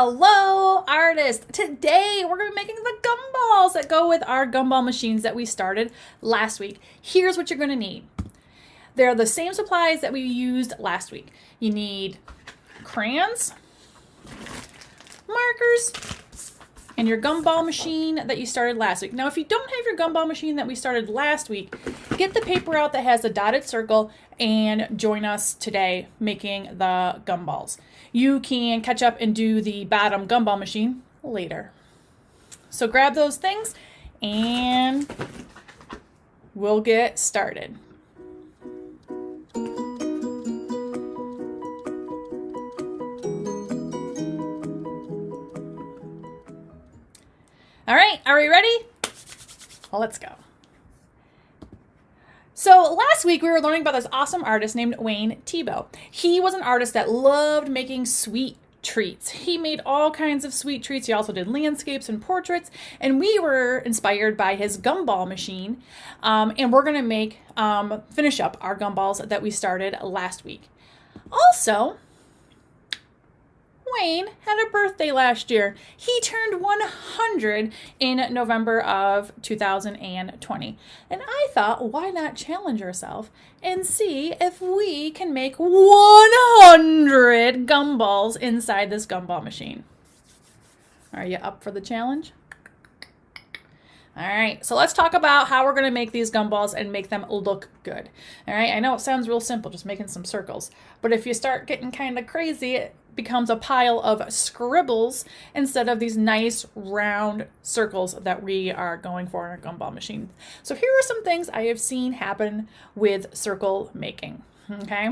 Hello, artists! Today we're going to be making the gumballs that go with our gumball machines that we started last week. Here's what you're going to need. They're the same supplies that we used last week. You need crayons, markers, and your gumball machine that you started last week. Now, if you don't have your gumball machine that we started last week, get the paper out that has a dotted circle and join us today making the gumballs. You can catch up and do the bottom gumball machine later. So grab those things and we'll get started. All right, are we ready? Well, let's go. So last week we were learning about this awesome artist named Wayne Thiebaud. He was an artist that loved making sweet treats. He made all kinds of sweet treats. He also did landscapes and portraits, and we were inspired by his gumball machine. And we're gonna make finish up our gumballs that we started last week. Also, Wayne had a birthday last year. He turned 100 in November of 2020. And I thought, why not challenge yourself and see if we can make 100 gumballs inside this gumball machine. Are you up for the challenge? All right, so let's talk about how we're going to make these gumballs and make them look good. All right, I know it sounds real simple, just making some circles. But if you start getting kind of crazy, it becomes a pile of scribbles instead of these nice round circles that we are going for in our gumball machine. So here are some things I have seen happen with circle making, okay?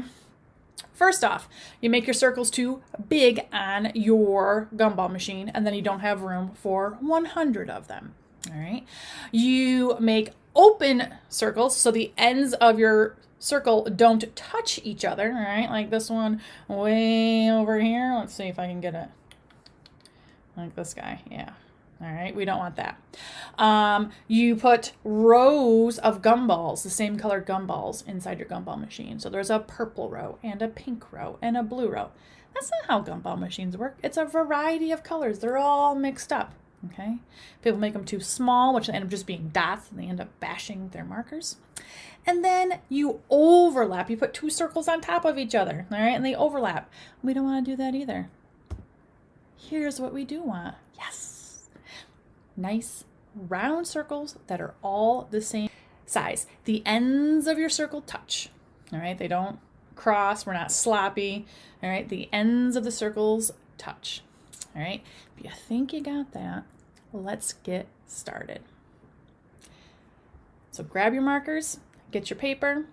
First off, you make your circles too big on your gumball machine and then you don't have room for 100 of them, all right? You make open circles so the ends of your circle don't touch each other, all right? Like this one way over here. Let's see if I can get it. Like this guy, yeah. All right, we don't want that. You put rows of gumballs, the same colored gumballs, inside your gumball machine. So there's a purple row and a pink row and a blue row. That's not how gumball machines work. It's a variety of colors. They're all mixed up, okay? People make them too small, which end up just being dots, and they end up bashing their markers. And then you overlap. You put two circles on top of each other, all right? And they overlap. We don't want to do that either. Here's what we do want. Yes. Nice round circles that are all the same size. The ends of your circle touch, all right? They don't cross. We're not sloppy, all right? The ends of the circles touch, all right? If you think you got that, let's get started. So grab your markers. Get your paper.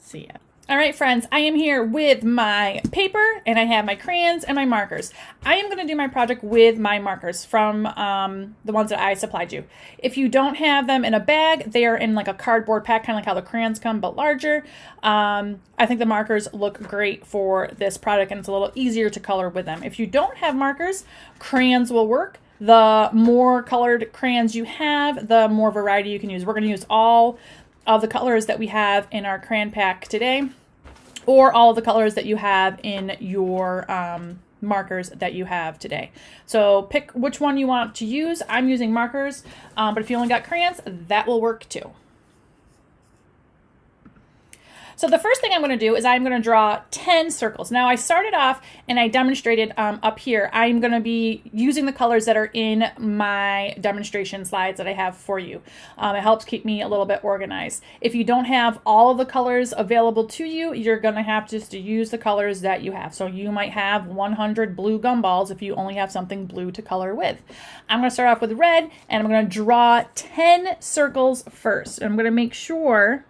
See ya. All right, friends, I am here with my paper and I have my crayons and my markers. I am going to do my project with my markers from the ones that I supplied you. If you don't have them in a bag, they are in like a cardboard pack, kind of like how the crayons come, but larger. I think the markers look great for this product and it's a little easier to color with them. If you don't have markers, crayons will work. The more colored crayons you have, the more variety you can use. We're going to use all of the colors that we have in our crayon pack today, or all of the colors that you have in your markers that you have today. So pick which one you want to use. I'm using markers, but if you only got crayons, that will work too. So the first thing I'm going to do is I'm going to draw 10 circles. Now I started off and I demonstrated up here. I'm going to be using the colors that are in my demonstration slides that I have for you. It helps keep me a little bit organized. If you don't have all of the colors available to you, you're going to have just to use the colors that you have. So you might have 100 blue gumballs if you only have something blue to color with. I'm going to start off with red and I'm going to draw 10 circles first. I'm going to make sure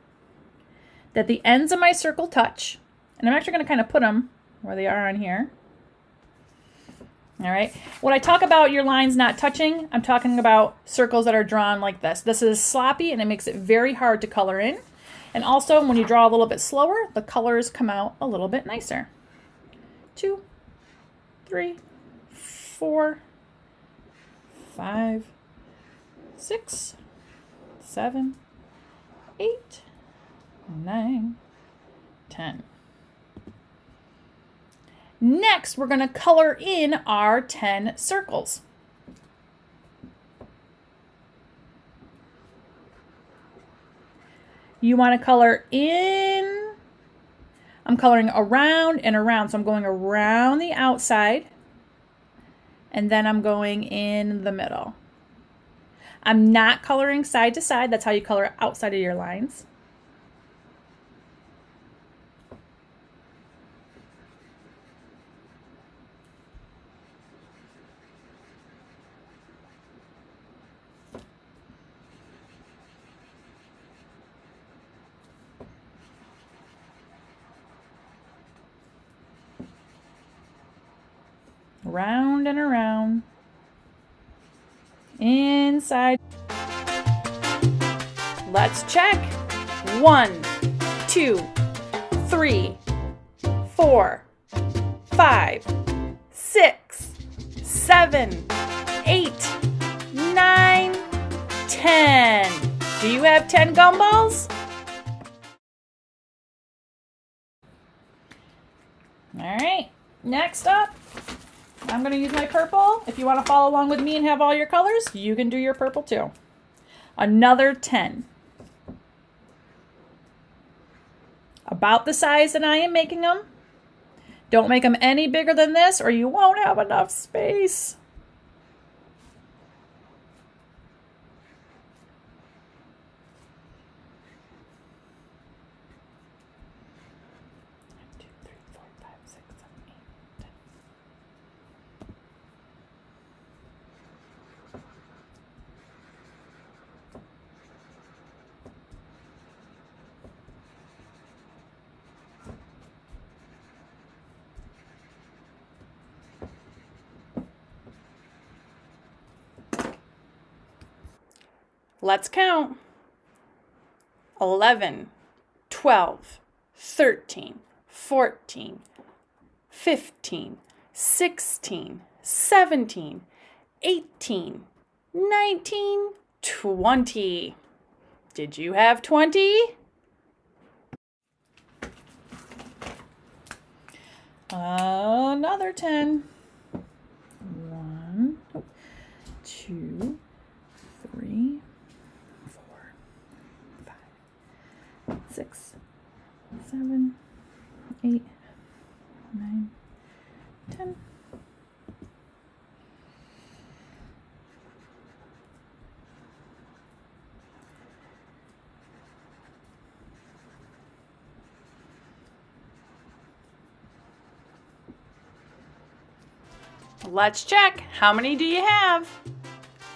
that the ends of my circle touch, and I'm actually going to kind of put them where they are on here. All right. When I talk about your lines not touching, I'm talking about circles that are drawn like this. This is sloppy and it makes it very hard to color in. And also when you draw a little bit slower, the colors come out a little bit nicer. 2, 3, 4, 5, 6, 7, 8, 9, 10. Next, we're going to color in our 10 circles. You want to color in, I'm coloring around and around, so I'm going around the outside, and then I'm going in the middle. I'm not coloring side to side, that's how you color outside of your lines. Around and around. Inside. Let's check. 1, 2, 3, 4, 5, 6, 7, 8, 9, 10. Do you have 10 gumballs? All right, next up, I'm going to use my purple. If you want to follow along with me and have all your colors, you can do your purple too. Another 10. About the size that I am making them. Don't make them any bigger than this or you won't have enough space. Let's count. 11, 12, 13, 14, 15, 16, 17, 18, 19, 20. Did you have 20? Another 10. 1, 2, 3, 6, 7, 8, 9, 10. Let's check. How many do you have?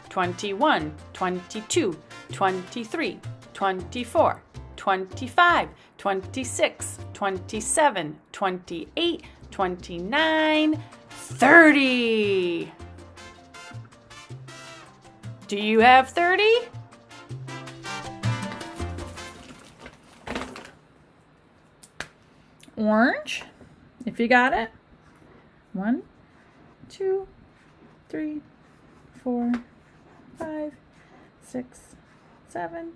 21, 22, 23, 24. 25, 26, 27, 28, 29, 30. Do you have 30? Orange, if you got it. 1, 2, 3, 4, 5, 6, 7,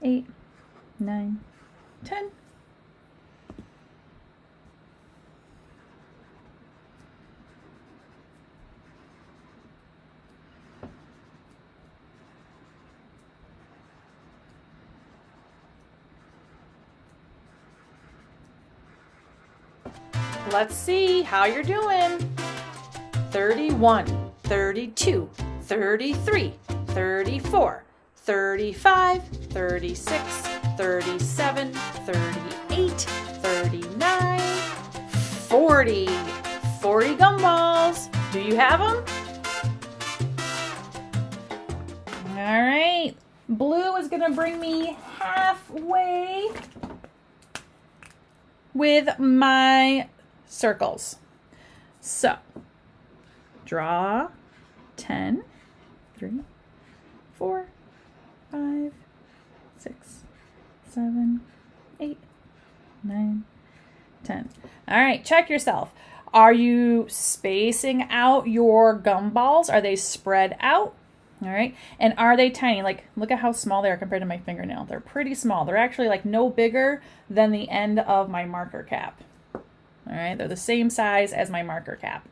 8, 9, 10. Let's see how you're doing. 31, 32, 33, 34, 35, 36, 37, 38, 39, 40. 40 gumballs. Do you have them? All right. Blue is going to bring me halfway with my circles. So, draw 10, 3, 4, 5, 6, 7, 8, 9, 10. All right, check yourself. Are you spacing out your gumballs? Are they spread out? All right, and are they tiny? Like, look at how small they are compared to my fingernail. They're pretty small. They're actually like no bigger than the end of my marker cap. All right, they're the same size as my marker cap.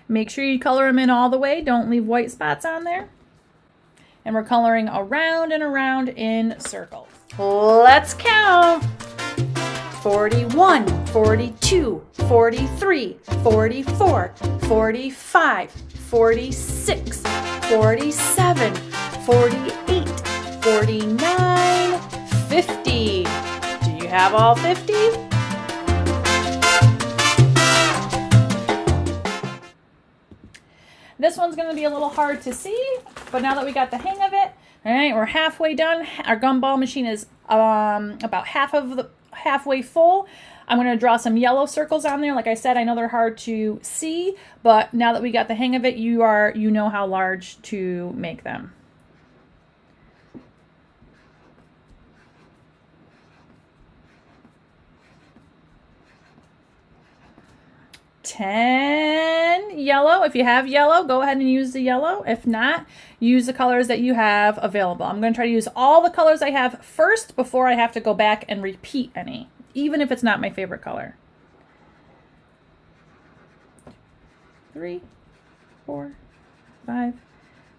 Make sure you color them in all the way. Don't leave white spots on there. And we're coloring around and around in circles. Let's count. 41, 42, 43, 44, 45, 46, 47, 48, 49, 50. Do you have all 50? This one's going to be a little hard to see, but now that we got the hang of it, all right, we're halfway done. Our gumball machine is about halfway full. I'm going to draw some yellow circles on there. Like I said, I know they're hard to see, but now that we got the hang of it, you know how large to make them. Ten yellow. If you have yellow, go ahead and use the yellow. If not, use the colors that you have available. I'm going to try to use all the colors I have first before I have to go back and repeat any, even if it's not my favorite color. 3, 4, 5,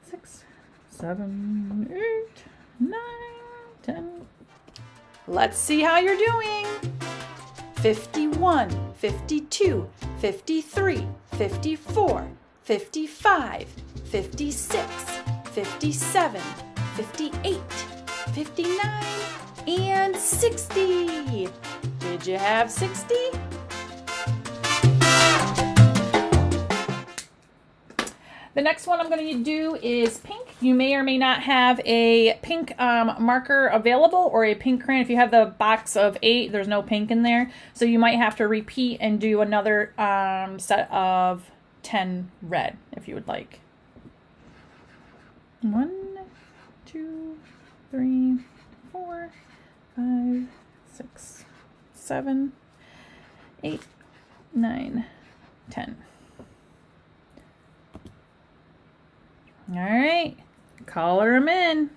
6, 7, 8, 9, 10. Let's see how you're doing. 51, 52, 53, 54, 55, 56, 57, 58, 59, and 60. Did you have 60? The next one I'm going to do is pink. You may or may not have a pink marker available or a pink crayon. If you have the box of 8, there's no pink in there. So you might have to repeat and do another set of 10 red if you would like. 1, 2, 3, 4, 5, 6, 7, 8, 9, 10. All right, color them in.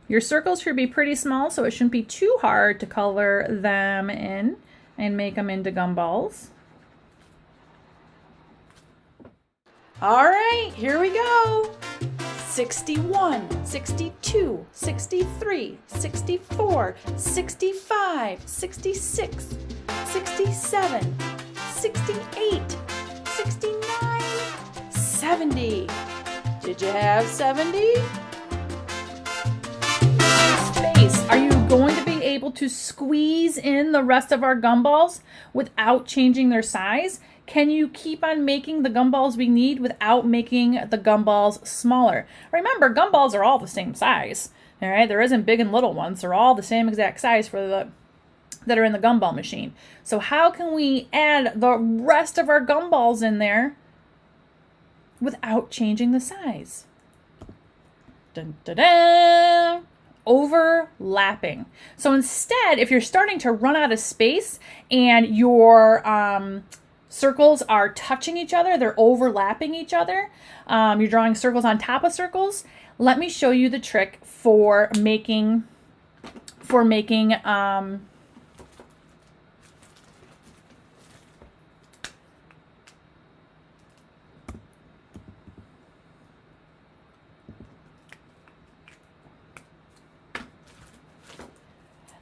Your circles should be pretty small, so it shouldn't be too hard to color them in and make them into gumballs. All right, here we go. 61, 62, 63, 64, 65, 66, 67, 68, 69, 70. Did you have 70? Space. Are you going to be able to squeeze in the rest of our gumballs without changing their size? Can you keep on making the gumballs we need without making the gumballs smaller? Remember, gumballs are all the same size. All right, there isn't big and little ones. They're all the same exact size for that are in the gumball machine. So how can we add the rest of our gumballs in there without changing the size? Dun, dun, dun. Overlapping. So instead, if you're starting to run out of space and your circles are touching each other, they're overlapping each other, you're drawing circles on top of circles, let me show you the trick for making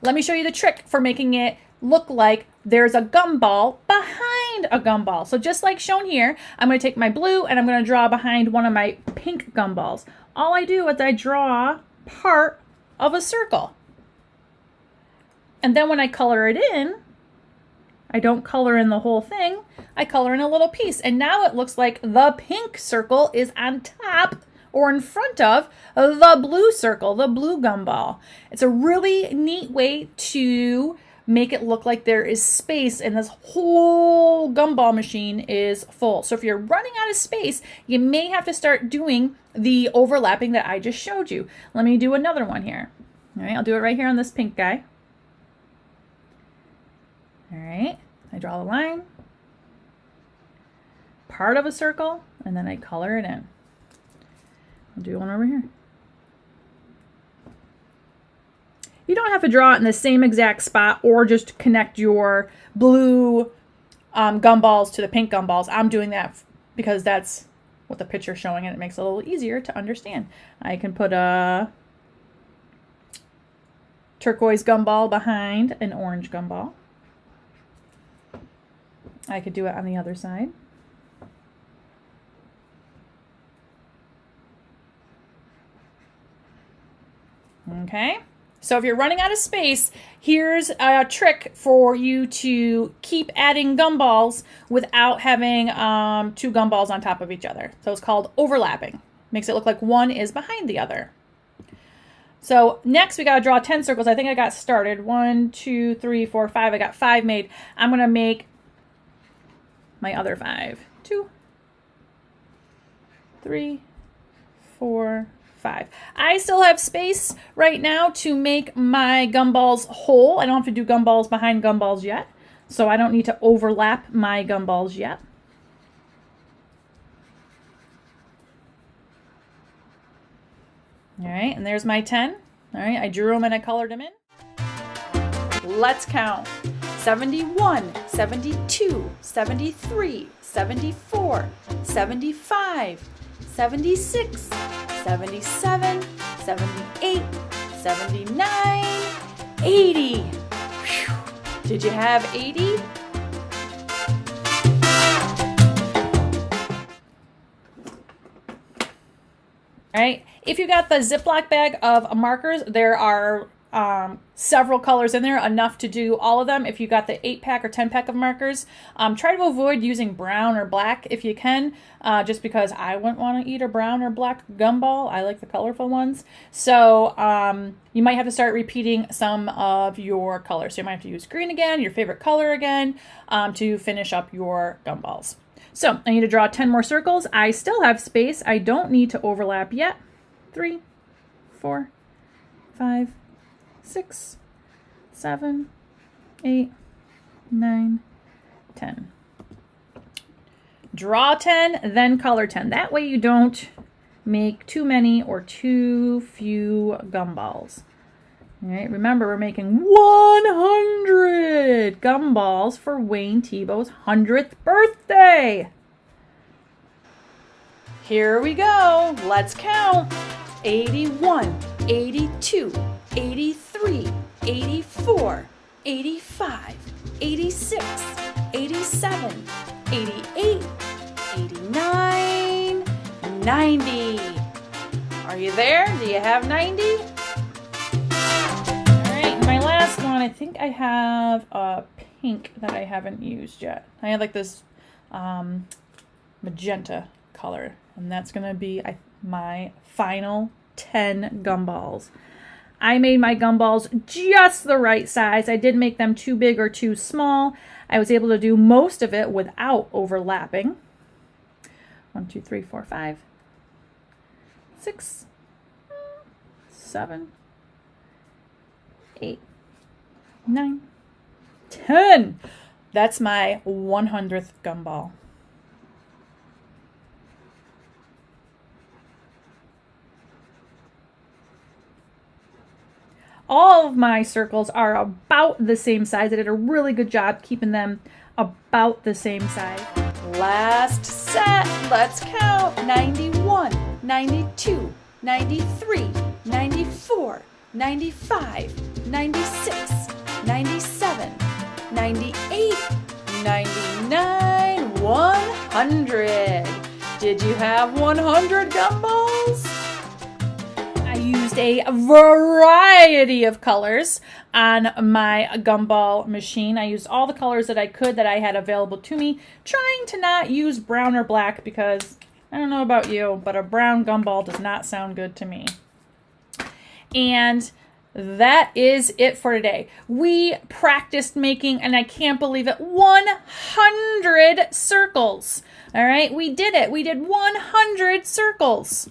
Let me show you the trick for making it look like there's a gumball behind a gumball. So just like shown here, I'm going to take my blue and I'm going to draw behind one of my pink gumballs. All I do is I draw part of a circle. And then when I color it in, I don't color in the whole thing. I color in a little piece. And now it looks like the pink circle is on top or in front of the blue circle, the blue gumball. It's a really neat way to make it look like there is space and this whole gumball machine is full. So if you're running out of space, you may have to start doing the overlapping that I just showed you. Let me do another one here. All right, I'll do it right here on this pink guy. All right, I draw the line, part of a circle, and then I color it in. I'll do one over here. You don't have to draw it in the same exact spot or just connect your blue gumballs to the pink gumballs. I'm doing that because that's what the picture's showing and it makes it a little easier to understand. I can put a turquoise gumball behind an orange gumball. I could do it on the other side. Okay, so if you're running out of space, here's a trick for you to keep adding gumballs without having two gumballs on top of each other. So it's called overlapping. Makes it look like one is behind the other. So next we got to draw 10 circles. I think I got started. 1, 2, 3, 4, 5. I got 5 made. I'm going to make my other 5. 2, 3, 4, 5. I still have space right now to make my gumballs whole. I don't have to do gumballs behind gumballs yet, so I don't need to overlap my gumballs yet. All right, and there's my 10. All right, I drew them and I colored them in. Let's count. 71, 72, 73, 74, 75, 76, 77, 78, 79, 80. Whew. Did you have 80? All right, if you got the Ziploc bag of markers, there are several colors in there, enough to do all of them. If you got the 8-pack or 10-pack of markers, try to avoid using brown or black if you can, just because I wouldn't want to eat a brown or black gumball. I like the colorful ones. So you might have to start repeating some of your colors. So you might have to use green again, your favorite color again, to finish up your gumballs. So I need to draw 10 more circles. I still have space. I don't need to overlap yet. 3, 4, 5, 6, 7, 8, 9, 10. Draw 10, then color 10. That way you don't make too many or too few gumballs. All right, remember we're making 100 gumballs for Wayne Thiebaud's 100th birthday. Here we go. Let's count. 81, 82, 83, 84, 85, 86, 87, 88, 89, 90. Are you there? Do you have 90? My last one, I think I have a pink that I haven't used yet. I have like this magenta color, and that's going to be my final 10 gumballs. I made my gumballs just the right size. I didn't make them too big or too small. I was able to do most of it without overlapping. 1, 2, 3, 4, 5, 6, 7, 8, 9, 10. That's my 100th gumball. All of my circles are about the same size. I did a really good job keeping them about the same size. Last set. Let's count. 91, 92, 93, 94, 95, 96, 97, 98, 99, 100. Did you have 100 gumballs? I used a variety of colors on my gumball machine. I used all the colors that I could that I had available to me, trying to not use brown or black because I don't know about you, but a brown gumball does not sound good to me. And that is it for today. We practiced making, and I can't believe it, 100 circles. All right, we did it. We did 100 circles.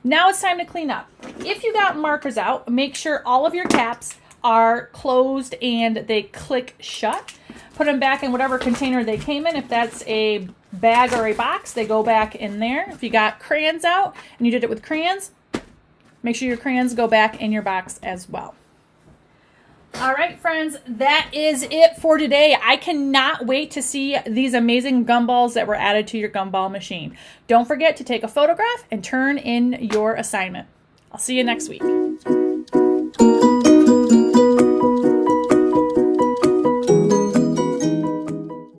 Now it's time to clean up. If you got markers out, make sure all of your caps are closed and they click shut. Put them back in whatever container they came in. If that's a bag or a box, they go back in there. If you got crayons out and you did it with crayons, make sure your crayons go back in your box as well. All right, friends, that is it for today. I cannot wait to see these amazing gumballs that were added to your gumball machine. Don't forget to take a photograph and turn in your assignment. I'll see you next week.